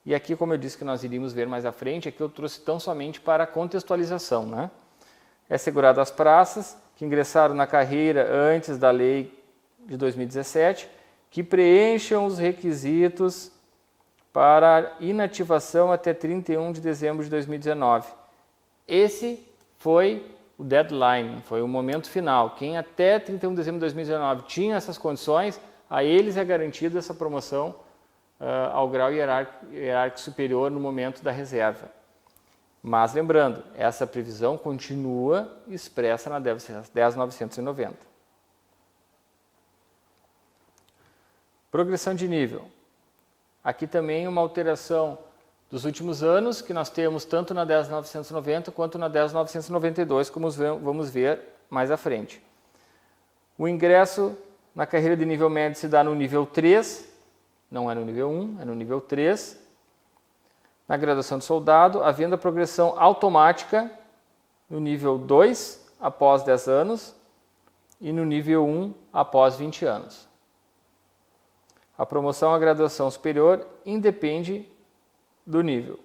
E aqui, como eu disse que nós iríamos ver mais à frente, aqui eu trouxe tão somente para contextualização, né? É assegurado às praças que ingressaram na carreira antes da lei de 2017, que preencham os requisitos para inativação até 31 de dezembro de 2019. Esse foi o deadline, foi o momento final. Quem até 31 de dezembro de 2019 tinha essas condições, a eles é garantida essa promoção ao grau hierárquico superior no momento da reserva. Mas lembrando, essa previsão continua expressa na 10.990. Progressão de nível. Aqui também uma alteração dos últimos anos, que nós temos tanto na 10.990 quanto na 10.992, como vamos ver mais à frente. O ingresso na carreira de nível médio se dá no nível 3, não é no nível 1, é no nível 3. Na graduação de soldado, havendo a progressão automática no nível 2, após 10 anos, e no nível 1, após 20 anos. A promoção à graduação superior independe do nível.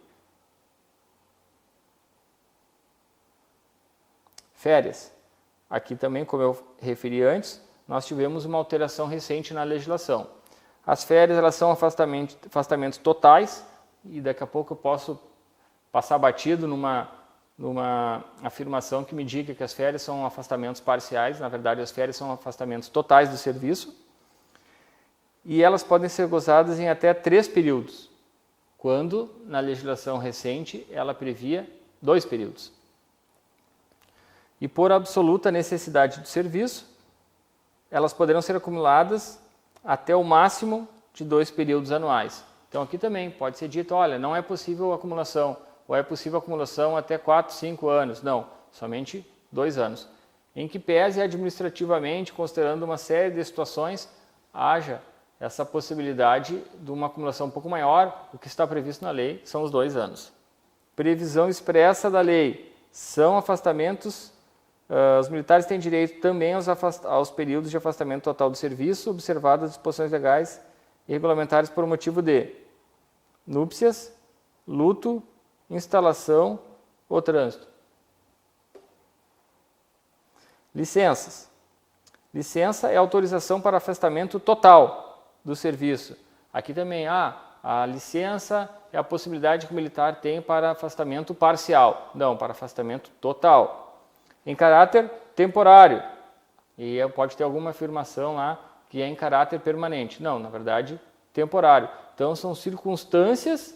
Férias. Aqui também, como eu referi antes, nós tivemos uma alteração recente na legislação. As férias, elas são afastamentos totais, e daqui a pouco eu posso passar batido numa afirmação que me diga que as férias são afastamentos parciais. Na verdade, as férias são afastamentos totais do serviço, e elas podem ser gozadas em até 3 períodos, quando na legislação recente ela previa 2 períodos. E por absoluta necessidade do serviço, elas poderão ser acumuladas até o máximo de 2 períodos anuais. Então aqui também pode ser dito, olha, não é possível acumulação, ou é possível acumulação até 4, 5 anos. Não, somente 2 anos. Em que pese administrativamente, considerando uma série de situações, haja essa possibilidade de uma acumulação um pouco maior. O que está previsto na lei são os 2 anos. Previsão expressa da lei são afastamentos. Os militares têm direito também aos períodos de afastamento total do serviço, observadas as disposições legais e regulamentares por motivo de núpcias, luto, instalação ou trânsito. Licenças. Licença é autorização para afastamento total do serviço. Aqui também a licença é a possibilidade que o militar tem para afastamento parcial. Não, para afastamento total. Em caráter temporário. E pode ter alguma afirmação lá que é em caráter permanente. Não, na verdade, temporário. Então, são circunstâncias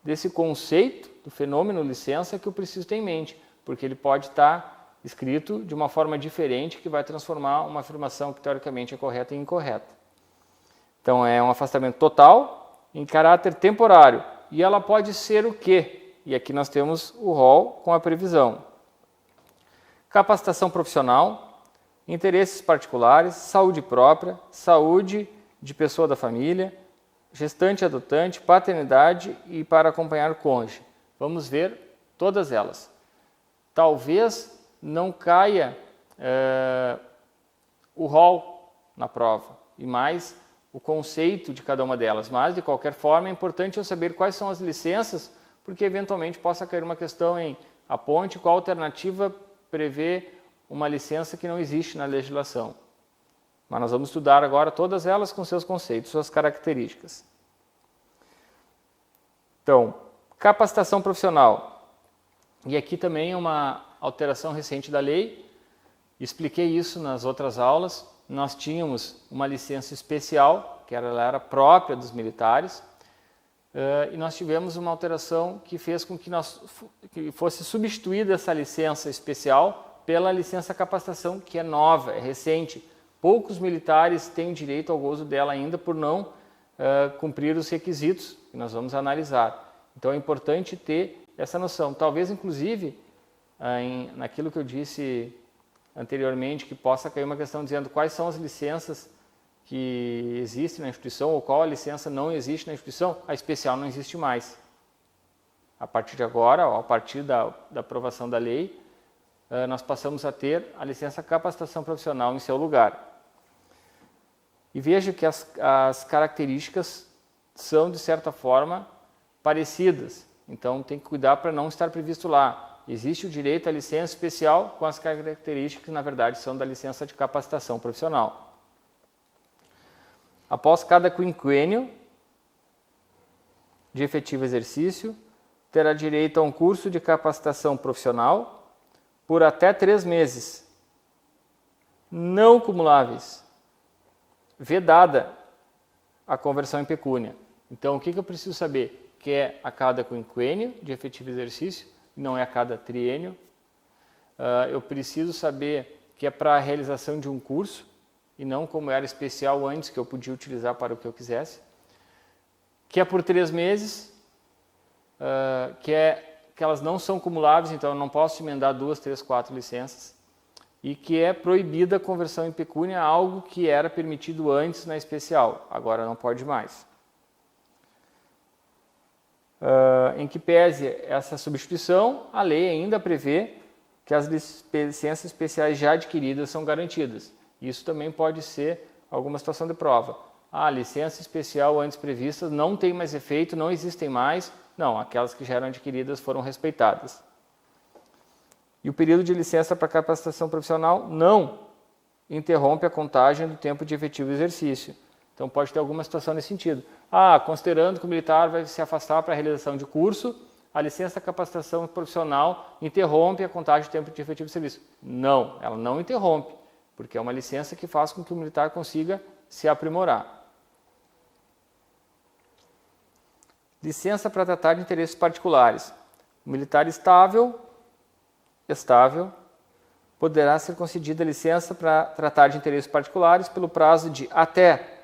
desse conceito, do fenômeno licença, que eu preciso ter em mente, porque ele pode estar escrito de uma forma diferente que vai transformar uma afirmação que teoricamente é correta em incorreta. Então, é um afastamento total, em caráter temporário. E ela pode ser o quê? E aqui nós temos o rol com a previsão. Capacitação profissional, interesses particulares, saúde própria, saúde de pessoa da família, gestante e adotante, paternidade e para acompanhar o cônjuge. Vamos ver todas elas. Talvez não caia o rol na prova, e mais o conceito de cada uma delas, mas de qualquer forma é importante eu saber quais são as licenças, porque eventualmente possa cair uma questão em aponte qual alternativa prevê uma licença que não existe na legislação. Mas nós vamos estudar agora todas elas com seus conceitos, suas características. Então, capacitação profissional. E aqui também é uma alteração recente da lei. Expliquei isso nas outras aulas. Nós tínhamos uma licença especial, que ela era própria dos militares, e nós tivemos uma alteração que fez com que fosse substituída essa licença especial pela licença capacitação, que é nova, é recente. Poucos militares têm direito ao gozo dela ainda por não cumprir os requisitos que nós vamos analisar. Então é importante ter essa noção. Talvez, inclusive, naquilo que eu disse anteriormente, que possa cair uma questão dizendo quais são as licenças que existem na instituição ou qual a licença não existe na instituição. A especial não existe mais. A partir de agora, a partir da aprovação da lei, nós passamos a ter a licença capacitação profissional em seu lugar. E veja que as características são, de certa forma, parecidas. Então, tem que cuidar para não estar previsto lá. Existe o direito à licença especial com as características que, na verdade, são da licença de capacitação profissional. Após cada quinquênio de efetivo exercício, terá direito a um curso de capacitação profissional por até 3 meses, não cumuláveis, vedada a conversão em pecúnia. Então, o que eu preciso saber? Que é a cada quinquênio de efetivo exercício, não é a cada triênio. Eu preciso saber que é para a realização de um curso, e não como era especial antes, que eu podia utilizar para o que eu quisesse. Que é por 3 meses, que elas não são cumuláveis, então eu não posso emendar 2, 3, 4 licenças. E que é proibida a conversão em pecúnia, algo que era permitido antes na especial, agora não pode mais. Em que pese essa substituição, a lei ainda prevê que as licenças especiais já adquiridas são garantidas. Isso também pode ser alguma situação de prova. A licença especial antes prevista não tem mais efeito, não existem mais. Não, aquelas que já eram adquiridas foram respeitadas. E o período de licença para capacitação profissional não interrompe a contagem do tempo de efetivo exercício. Então pode ter alguma situação nesse sentido. Considerando que o militar vai se afastar para a realização de curso, a licença de capacitação profissional interrompe a contagem do tempo de efetivo serviço. Não, ela não interrompe, porque é uma licença que faz com que o militar consiga se aprimorar. Licença para tratar de interesses particulares. O militar estável, poderá ser concedida licença para tratar de interesses particulares pelo prazo de até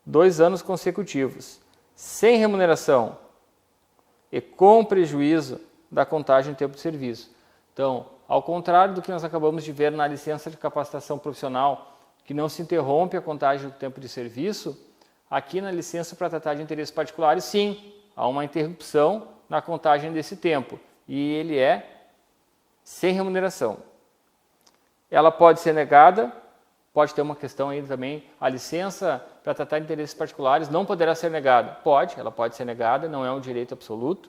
2 anos consecutivos, sem remuneração e com prejuízo da contagem do tempo de serviço. Então, ao contrário do que nós acabamos de ver na licença de capacitação profissional, que não se interrompe a contagem do tempo de serviço, aqui na licença para tratar de interesses particulares, sim, há uma interrupção na contagem desse tempo, e ele é sem remuneração. Ela pode ser negada, pode ter uma questão aí também, a licença para tratar de interesses particulares não poderá ser negada. Ela pode ser negada, não é um direito absoluto.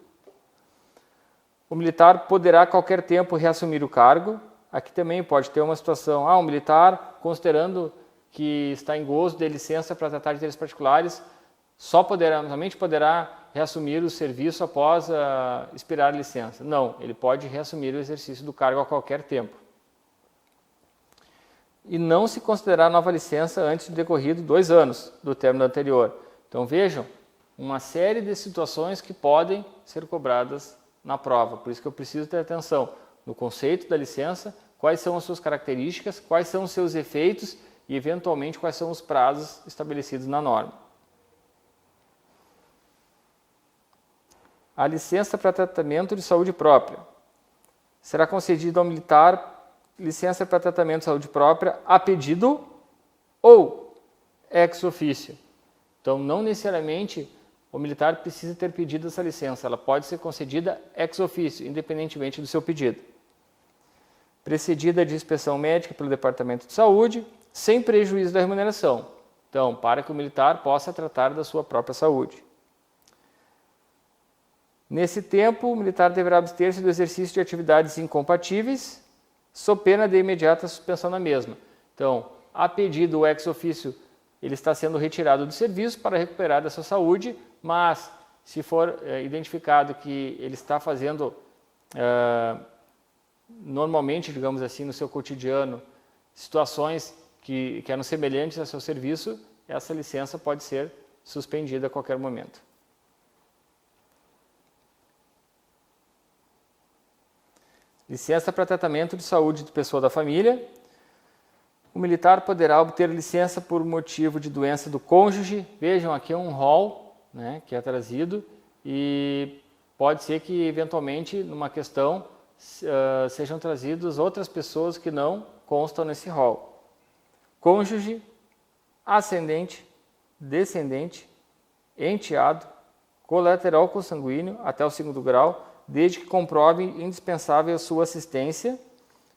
O militar poderá a qualquer tempo reassumir o cargo. Aqui também pode ter uma situação, o militar, considerando que está em gozo de licença para tratar de interesses particulares, somente poderá reassumir o serviço após expirar a licença. Não, ele pode reassumir o exercício do cargo a qualquer tempo. E não se considerar nova licença antes de decorrido 2 anos do término anterior. Então vejam, uma série de situações que podem ser cobradas na prova. Por isso que eu preciso ter atenção no conceito da licença, quais são as suas características, quais são os seus efeitos e, eventualmente, quais são os prazos estabelecidos na norma. A licença para tratamento de saúde própria. Será concedida ao militar licença para tratamento de saúde própria a pedido ou ex officio. Então, não necessariamente o militar precisa ter pedido essa licença, ela pode ser concedida ex officio, independentemente do seu pedido. Precedida de inspeção médica pelo Departamento de Saúde, sem prejuízo da remuneração. Então, para que o militar possa tratar da sua própria saúde. Nesse tempo, o militar deverá abster-se do exercício de atividades incompatíveis, sob pena de imediata suspensão da mesma. Então, a pedido, o ex officio, ele está sendo retirado do serviço para recuperar da sua saúde, mas se for identificado que ele está fazendo normalmente, digamos assim, no seu cotidiano, situações que eram semelhantes ao seu serviço, essa licença pode ser suspendida a qualquer momento. Licença para tratamento de saúde de pessoa da família. O militar poderá obter licença por motivo de doença do cônjuge. Vejam, aqui é um rol, né, que é trazido e pode ser que, eventualmente, numa questão, sejam trazidas outras pessoas que não constam nesse rol. Cônjuge, ascendente, descendente, enteado, colateral consanguíneo até o 2º grau, desde que comprove indispensável a sua assistência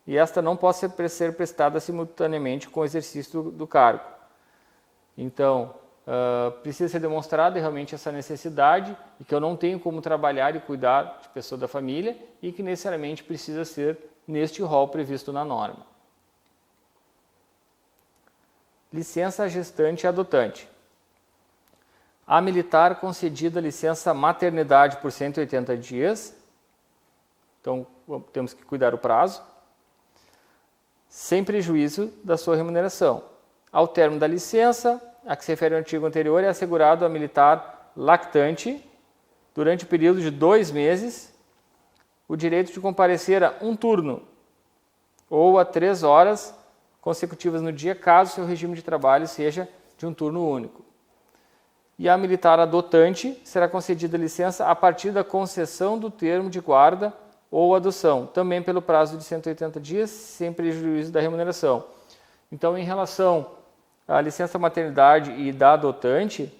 e esta não possa ser prestada simultaneamente com o exercício do cargo. Então, precisa ser demonstrada realmente essa necessidade e que eu não tenho como trabalhar e cuidar de pessoa da família e que necessariamente precisa ser neste rol previsto na norma. Licença gestante e adotante. A militar concedida licença maternidade por 180 dias, então temos que cuidar o prazo, sem prejuízo da sua remuneração. Ao término da licença, a que se refere ao artigo anterior, é assegurado a militar lactante, durante o período de 2 meses, o direito de comparecer a um turno ou a 3 horas consecutivas no dia, caso seu regime de trabalho seja de um turno único. E a militar adotante será concedida licença a partir da concessão do termo de guarda ou adoção, também pelo prazo de 180 dias, sem prejuízo da remuneração. Então, em relação à licença maternidade e da adotante,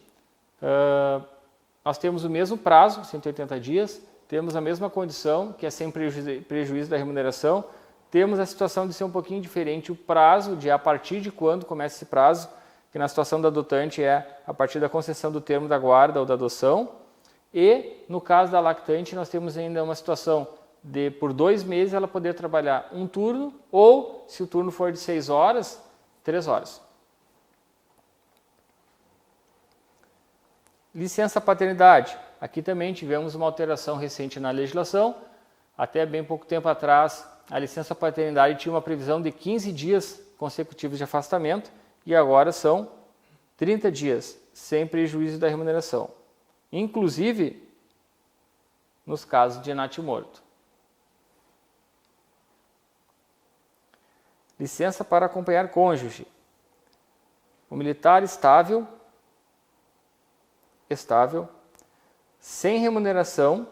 nós temos o mesmo prazo, 180 dias, temos a mesma condição, que é sem prejuízo da remuneração, temos a situação de ser um pouquinho diferente, o prazo de a partir de quando começa esse prazo, que na situação da adotante é a partir da concessão do termo da guarda ou da adoção, e no caso da lactante nós temos ainda uma situação de por 2 meses ela poder trabalhar um turno, ou se o turno for de 6 horas, 3 horas. Licença paternidade. Aqui também tivemos uma alteração recente na legislação. Até bem pouco tempo atrás, a licença paternidade tinha uma previsão de 15 dias consecutivos de afastamento e agora são 30 dias, sem prejuízo da remuneração. Inclusive, nos casos de natimorto. Licença para acompanhar cônjuge. O militar estável, sem remuneração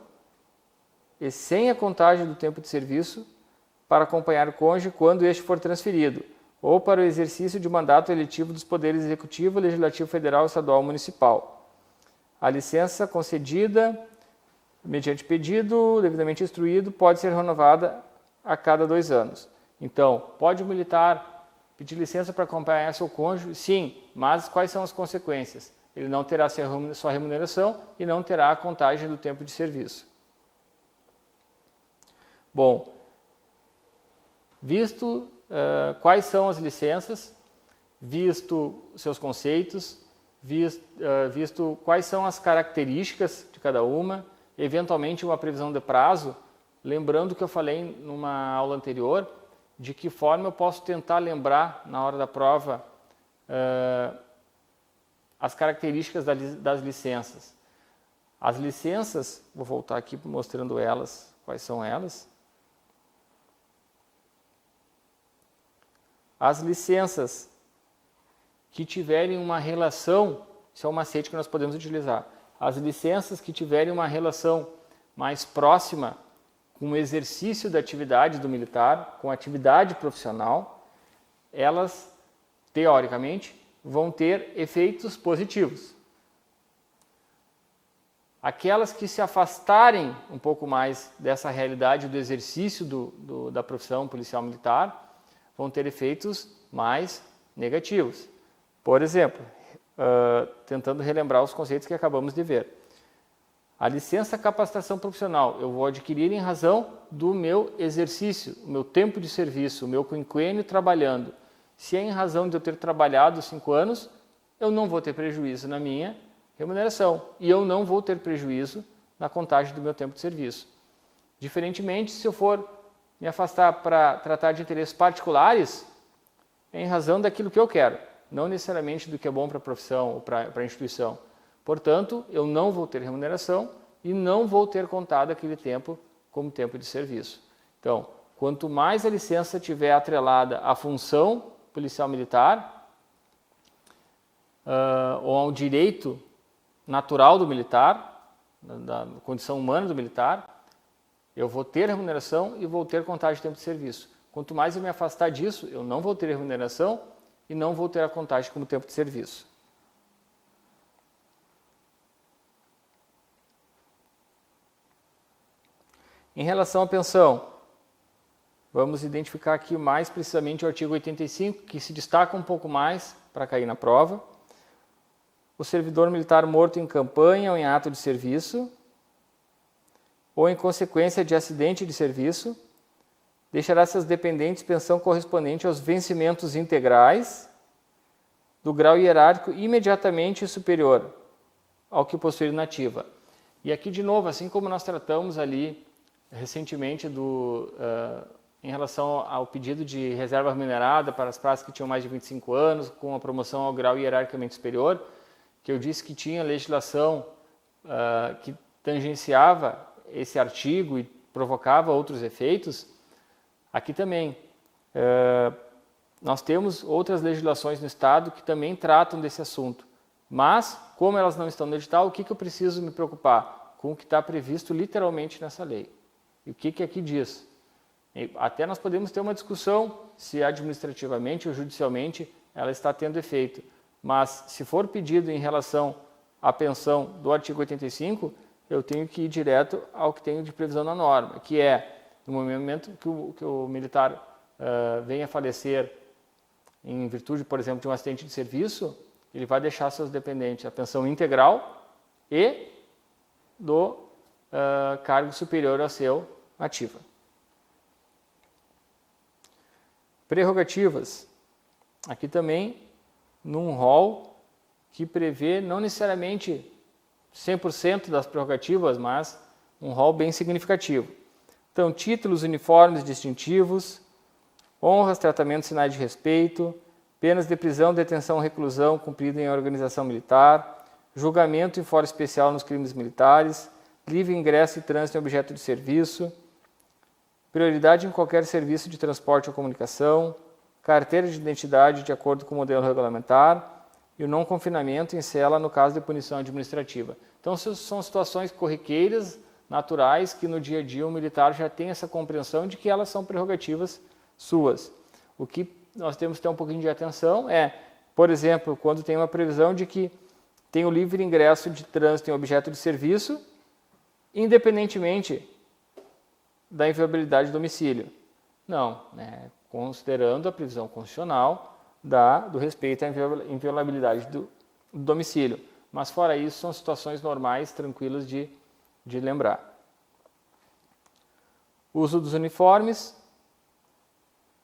e sem a contagem do tempo de serviço para acompanhar o cônjuge quando este for transferido, ou para o exercício de mandato eletivo dos poderes executivo, legislativo federal, estadual ou municipal. A licença concedida, mediante pedido, devidamente instruído, pode ser renovada a cada 2 anos. Então, pode o militar pedir licença para acompanhar seu cônjuge? Sim, mas quais são as consequências? Ele não terá sua remuneração e não terá a contagem do tempo de serviço. Bom, visto quais são as licenças, visto seus conceitos, visto quais são as características de cada uma, eventualmente uma previsão de prazo, lembrando que eu falei numa aula anterior, de que forma eu posso tentar lembrar na hora da prova as características das licenças. As licenças, vou voltar aqui mostrando elas, quais são elas. As licenças que tiverem uma relação, isso é um macete que nós podemos utilizar, as licenças que tiverem uma relação mais próxima com o exercício da atividade do militar, com a atividade profissional, elas, teoricamente, vão ter efeitos positivos. Aquelas que se afastarem um pouco mais dessa realidade do exercício da profissão policial militar, vão ter efeitos mais negativos. Por exemplo, tentando relembrar os conceitos que acabamos de ver. A licença capacitação profissional eu vou adquirir em razão do meu exercício, o meu tempo de serviço, o meu quinquênio trabalhando. Se é em razão de eu ter trabalhado 5 anos, eu não vou ter prejuízo na minha remuneração e eu não vou ter prejuízo na contagem do meu tempo de serviço. Diferentemente, se eu for me afastar para tratar de interesses particulares, é em razão daquilo que eu quero, não necessariamente do que é bom para a profissão ou para a instituição. Portanto, eu não vou ter remuneração e não vou ter contado aquele tempo como tempo de serviço. Então, quanto mais a licença estiver atrelada à função policial militar ou ao direito natural do militar, da condição humana do militar, eu vou ter remuneração e vou ter contagem de tempo de serviço. Quanto mais eu me afastar disso, eu não vou ter remuneração e não vou ter a contagem como tempo de serviço. Em relação à pensão, vamos identificar aqui mais precisamente o artigo 85, que se destaca um pouco mais para cair na prova. o servidor militar morto em campanha ou em ato de serviço, ou em consequência de acidente de serviço, deixará seus dependentes pensão correspondente aos vencimentos integrais do grau hierárquico imediatamente superior ao que possuir na ativa. E aqui, de novo, assim como nós tratamos ali recentemente em relação ao pedido de reserva remunerada para as praças que tinham mais de 25 anos, com a promoção ao grau hierarquicamente superior, que eu disse que tinha legislação que tangenciava esse artigo e provocava outros efeitos, aqui também nós temos outras legislações no Estado que também tratam desse assunto. Mas, como elas não estão no edital, o que eu preciso me preocupar? Com o que está previsto literalmente nessa lei. E o que aqui diz? Até nós podemos ter uma discussão se administrativamente ou judicialmente ela está tendo efeito. Mas, se for pedido em relação à pensão do artigo 85, eu tenho que ir direto ao que tenho de previsão na norma, que é, no momento que o militar venha a falecer em virtude, por exemplo, de um acidente de serviço, ele vai deixar seus dependentes a pensão integral e do cargo superior ao seu ativa. Prerrogativas. Aqui também, num rol que prevê não necessariamente 100% das prerrogativas, mas um rol bem significativo. Então, títulos, uniformes distintivos, honras, tratamentos, sinais de respeito, penas de prisão, detenção ou reclusão cumprida em organização militar, julgamento em fórum especial nos crimes militares, livre ingresso e trânsito em objeto de serviço, prioridade em qualquer serviço de transporte ou comunicação, carteira de identidade de acordo com o modelo regulamentar e o não confinamento em cela no caso de punição administrativa. Então, são situações corriqueiras, naturais, que no dia a dia o militar já tem essa compreensão de que elas são prerrogativas suas. O que nós temos que ter um pouquinho de atenção é, por exemplo, quando tem uma previsão de que tem o livre ingresso de trânsito em objeto de serviço, independentemente da inviolabilidade do domicílio. Não, né? Considerando a previsão constitucional do respeito à inviolabilidade do domicílio. Mas fora isso, são situações normais, tranquilas de lembrar. Uso dos uniformes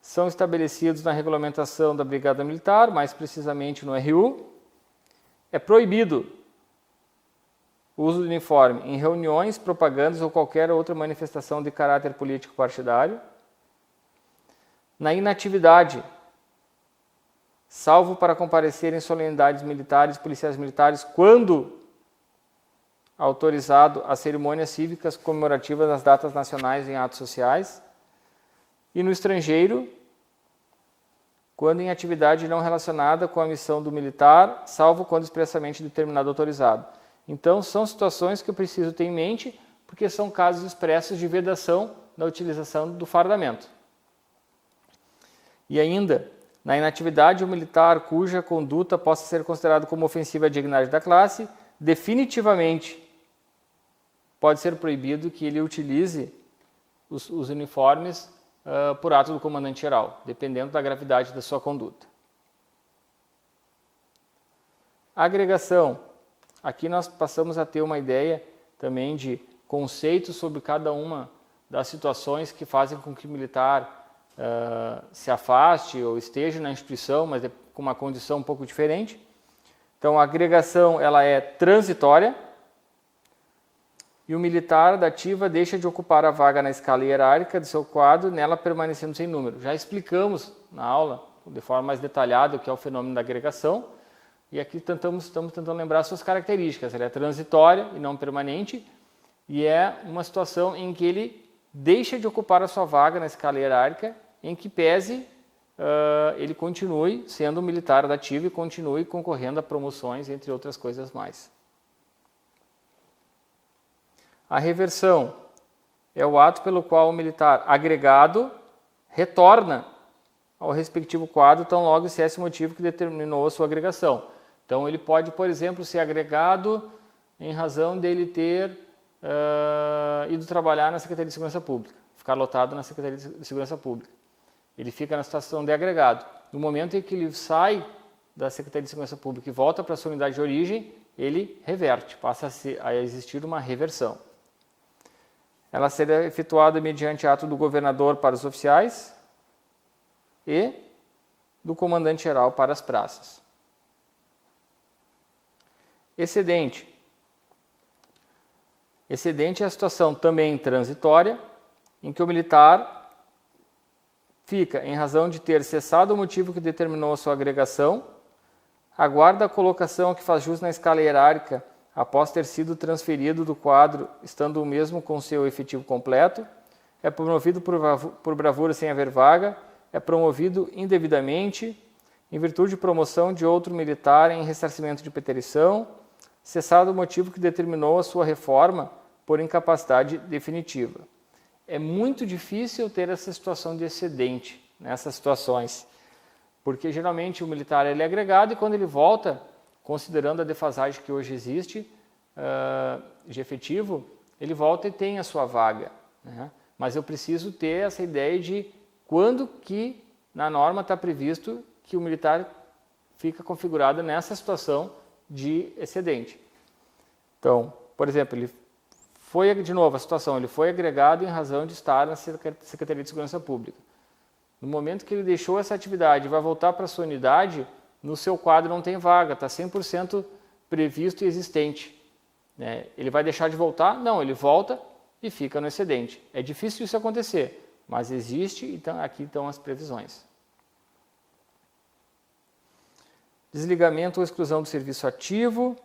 são estabelecidos na regulamentação da Brigada Militar, mais precisamente no RU. É proibido o uso do uniforme em reuniões, propagandas ou qualquer outra manifestação de caráter político partidário. Na inatividade, salvo para comparecer em solenidades militares, policiais militares, quando autorizado a cerimônias cívicas comemorativas nas datas nacionais e em atos sociais. E no estrangeiro, quando em atividade não relacionada com a missão do militar, salvo quando expressamente determinado autorizado. Então, são situações que eu preciso ter em mente, porque são casos expressos de vedação da utilização do fardamento. E ainda, na inatividade, o militar cuja conduta possa ser considerada como ofensiva à dignidade da classe, definitivamente pode ser proibido que ele utilize os uniformes por ato do comandante-geral, dependendo da gravidade da sua conduta. Agregação. Aqui nós passamos a ter uma ideia também de conceitos sobre cada uma das situações que fazem com que o militar se afaste ou esteja na instituição, mas com uma condição um pouco diferente. Então, a agregação ela é transitória e o militar da ativa deixa de ocupar a vaga na escala hierárquica do seu quadro, nela permanecendo sem número. Já explicamos na aula, de forma mais detalhada, o que é o fenômeno da agregação, e aqui estamos tentando lembrar suas características. Ela é transitória e não permanente, e é uma situação em que ele deixa de ocupar a sua vaga na escala hierárquica, em que pese ele continue sendo um militar da ativa e continue concorrendo a promoções, entre outras coisas mais. A reversão é o ato pelo qual o militar agregado retorna ao respectivo quadro, tão logo se é esse motivo que determinou a sua agregação. Então, ele pode, por exemplo, ser agregado em razão dele ter ido trabalhar na Secretaria de Segurança Pública, ficar lotado na Secretaria de Segurança Pública. Ele fica na situação de agregado. No momento em que ele sai da Secretaria de Segurança Pública e volta para a sua unidade de origem, ele reverte, passa a existir uma reversão. Ela será efetuada mediante ato do governador para os oficiais e do comandante-geral para as praças. Excedente. Excedente é a situação também transitória, em que o militar fica, em razão de ter cessado o motivo que determinou a sua agregação, aguarda a colocação que faz jus na escala hierárquica após ter sido transferido do quadro, estando o mesmo com seu efetivo completo, é promovido por bravura sem haver vaga, é promovido indevidamente, em virtude de promoção de outro militar em ressarcimento de preterição, cessado o motivo que determinou a sua reforma por incapacidade definitiva. É muito difícil ter essa situação de excedente nessas situações, porque geralmente o militar ele é agregado e quando ele volta, considerando a defasagem que hoje existe de efetivo, ele volta e tem a sua vaga, né? Mas eu preciso ter essa ideia de quando que na norma está previsto que o militar fica configurado nessa situação de excedente. Então, por exemplo, ele foi, de novo, a situação, ele foi agregado em razão de estar na Secretaria de Segurança Pública. No momento que ele deixou essa atividade e vai voltar para a sua unidade, no seu quadro não tem vaga, está 100% previsto e existente. Né? Ele vai deixar de voltar? Não, ele volta e fica no excedente. É difícil isso acontecer, mas existe, então aqui estão as previsões. Desligamento ou exclusão do serviço ativo.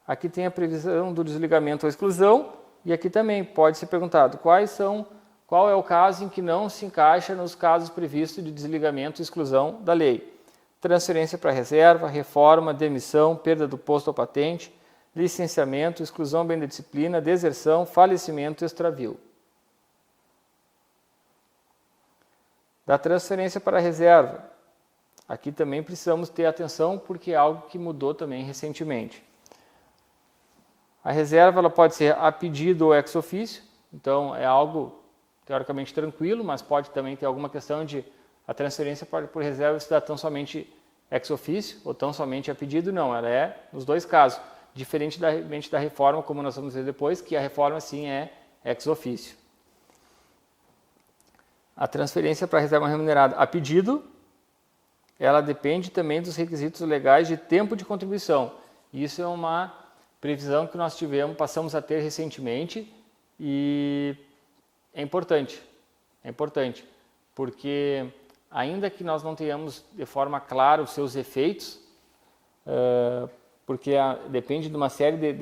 Aqui tem a previsão do desligamento ou exclusão. E aqui também pode ser perguntado qual é o caso em que não se encaixa nos casos previstos de desligamento e exclusão da lei. Transferência para reserva, reforma, demissão, perda do posto ou patente, licenciamento, exclusão bem da disciplina, deserção, falecimento e extravio. Da transferência para reserva. Aqui também precisamos ter atenção porque é algo que mudou também recentemente. A reserva ela pode ser a pedido ou ex officio, então é algo teoricamente tranquilo, mas pode também ter alguma questão de a transferência por reserva se dá tão somente ex officio ou tão somente a pedido, não, ela é nos dois casos, diferente da reforma, como nós vamos ver depois, que a reforma sim é ex officio. A transferência para reserva remunerada a pedido, ela depende também dos requisitos legais de tempo de contribuição. Isso é uma previsão que nós passamos a ter recentemente e é importante, porque ainda que nós não tenhamos de forma clara os seus efeitos, porque depende de uma série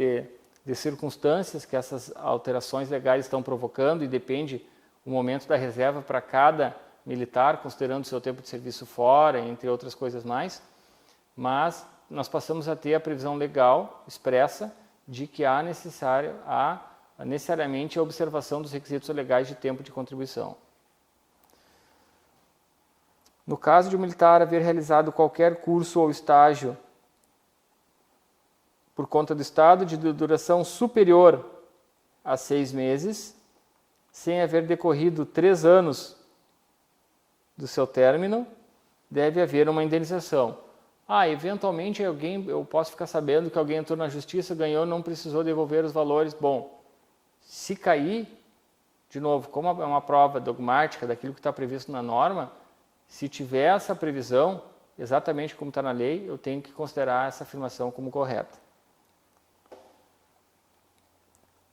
de circunstâncias que essas alterações legais estão provocando e depende o momento da reserva para cada militar, considerando o seu tempo de serviço fora, entre outras coisas mais, mas nós passamos a ter a previsão legal expressa de que há necessariamente a observação dos requisitos legais de tempo de contribuição. No caso de um militar haver realizado qualquer curso ou estágio por conta do Estado de duração superior a 6 meses, sem haver decorrido 3 anos do seu término, deve haver uma indenização. Eventualmente eu posso ficar sabendo que alguém entrou na justiça, ganhou, não precisou devolver os valores. Bom, se cair, de novo, como é uma prova dogmática daquilo que está previsto na norma, se tiver essa previsão, exatamente como está na lei, eu tenho que considerar essa afirmação como correta.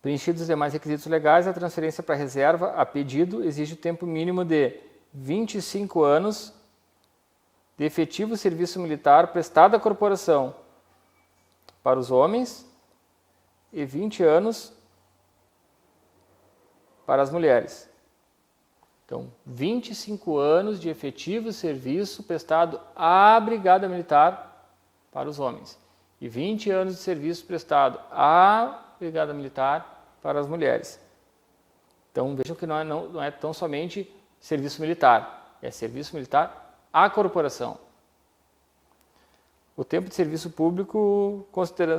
Preenchidos os demais requisitos legais, a transferência para reserva, a pedido, exige o tempo mínimo de 25 anos de efetivo serviço militar prestado à corporação para os homens e 20 anos para as mulheres. Então, 25 anos de efetivo serviço prestado à Brigada Militar para os homens e 20 anos de serviço prestado à Brigada Militar para as mulheres. Então, vejam que não é tão somente serviço militar, é serviço militar à corporação. O tempo de serviço público,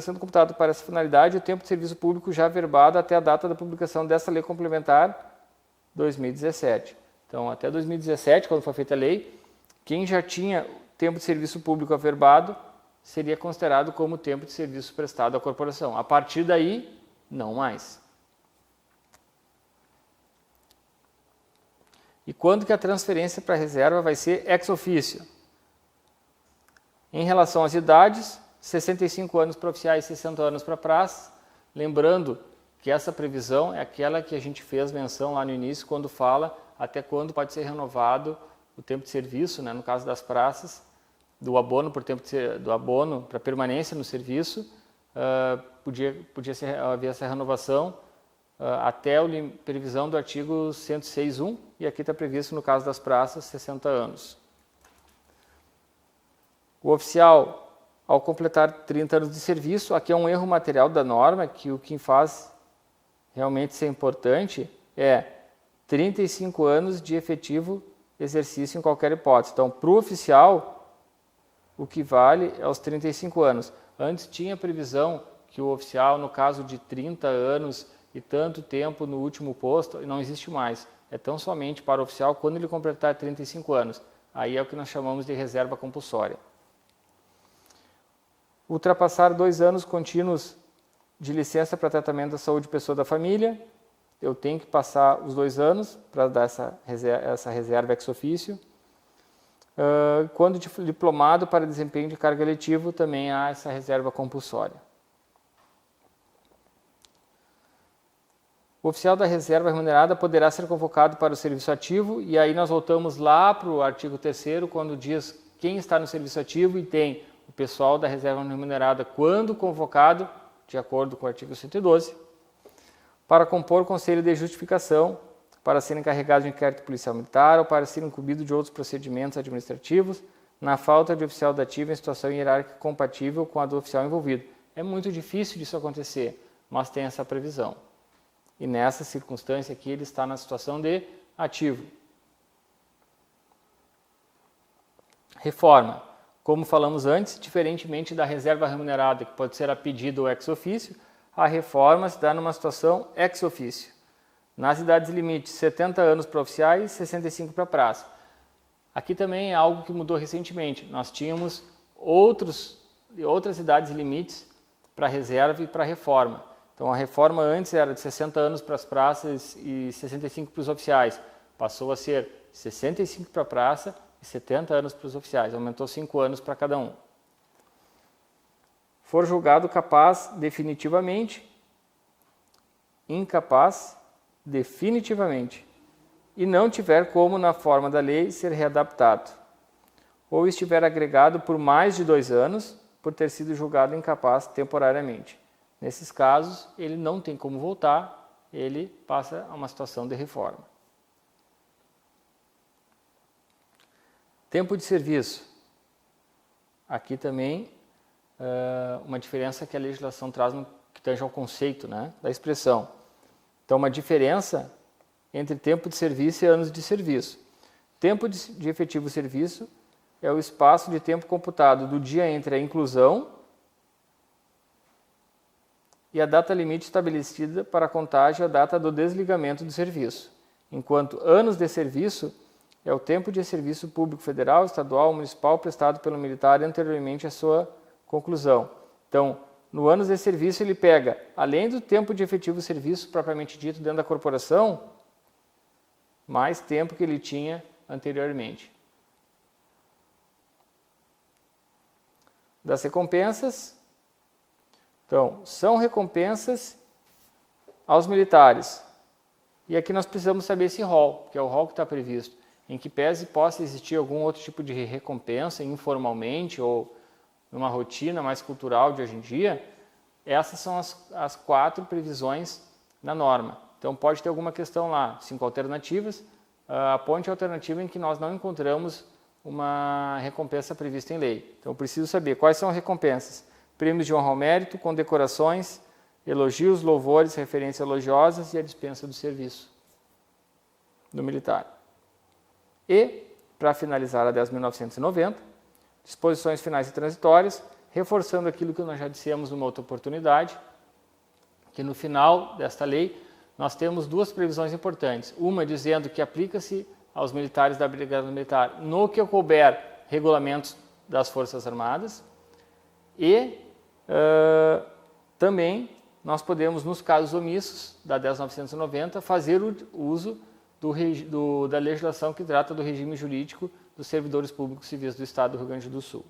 sendo computado para essa finalidade, o tempo de serviço público já averbado até a data da publicação dessa lei complementar 2017. Então, até 2017, quando foi feita a lei, quem já tinha tempo de serviço público averbado seria considerado como tempo de serviço prestado à corporação. A partir daí, não mais. E quando que a transferência para a reserva vai ser ex officio? Em relação às idades, 65 anos para oficiais e 60 anos para praças. Lembrando que essa previsão é aquela que a gente fez menção lá no início, quando fala até quando pode ser renovado o tempo de serviço, né, no caso das praças, do abono por tempo do abono para permanência no serviço, podia haver essa renovação até a previsão do artigo 106.1, e aqui está previsto no caso das praças 60 anos. O oficial, ao completar 30 anos de serviço, aqui é um erro material da norma, que o que faz realmente ser importante é 35 anos de efetivo exercício em qualquer hipótese. Então, para o oficial, o que vale é os 35 anos. Antes tinha previsão que o oficial, no caso de 30 anos e tanto tempo no último posto, não existe mais. É tão somente para o oficial quando ele completar 35 anos. Aí é o que nós chamamos de reserva compulsória. Ultrapassar 2 anos contínuos de licença para tratamento da saúde de pessoa da família, eu tenho que passar os 2 anos para dar essa reserva ex officio. Quando diplomado para desempenho de cargo eletivo, também há essa reserva compulsória. O oficial da reserva remunerada poderá ser convocado para o serviço ativo, e aí nós voltamos lá para o artigo 3º, quando diz quem está no serviço ativo, e tem o pessoal da reserva remunerada quando convocado, de acordo com o artigo 112, para compor o conselho de justificação, para ser encarregado de inquérito policial militar ou para ser incumbido de outros procedimentos administrativos, na falta de oficial da ativa em situação hierárquica compatível com a do oficial envolvido. É muito difícil disso acontecer, mas tem essa previsão. E nessa circunstância aqui ele está na situação de ativo. Reforma. Como falamos antes, diferentemente da reserva remunerada, que pode ser a pedido ou ex officio, a reforma se dá numa situação ex officio. Nas idades limites, 70 anos para oficiais e 65 para praça. Aqui também é algo que mudou recentemente. Nós tínhamos outras idades limites para reserva e para reforma. Então a reforma antes era de 60 anos para as praças e 65 para os oficiais. Passou a ser 65 para a praça e 70 anos para os oficiais. Aumentou 5 anos para cada um. For julgado capaz definitivamente, incapaz definitivamente, e não tiver como, na forma da lei, ser readaptado, ou estiver agregado por mais de 2 anos, por ter sido julgado incapaz temporariamente. Nesses casos, ele não tem como voltar, ele passa a uma situação de reforma. Tempo de serviço. Aqui também uma diferença que a legislação traz que tange ao conceito, né, da expressão. Então, uma diferença entre tempo de serviço e anos de serviço. Tempo de efetivo serviço é o espaço de tempo computado do dia entre a inclusão e a data limite estabelecida para a contagem à data do desligamento do serviço, enquanto anos de serviço é o tempo de serviço público federal, estadual, municipal prestado pelo militar anteriormente à sua conclusão. Então, no anos de serviço ele pega, além do tempo de efetivo serviço propriamente dito dentro da corporação, mais tempo que ele tinha anteriormente. Das recompensas, então, são recompensas aos militares. E aqui nós precisamos saber esse rol, que é o rol que está previsto, em que pese possa existir algum outro tipo de recompensa informalmente ou numa rotina mais cultural de hoje em dia, essas são as 4 previsões na norma. Então pode ter alguma questão lá, 5 alternativas, aponte a alternativa em que nós não encontramos uma recompensa prevista em lei. Então preciso saber quais são as recompensas. Prêmios de honra ao mérito, condecorações, elogios, louvores, referências elogiosas e a dispensa do serviço do militar. E, para finalizar a 10.990, disposições finais e transitórias, reforçando aquilo que nós já dissemos numa outra oportunidade, que no final desta lei nós temos 2 previsões importantes. Uma dizendo que aplica-se aos militares da Brigada Militar no que couber regulamentos das Forças Armadas, E também nós podemos, nos casos omissos da 10.990, fazer o uso da legislação que trata do regime jurídico dos servidores públicos civis do Estado do Rio Grande do Sul.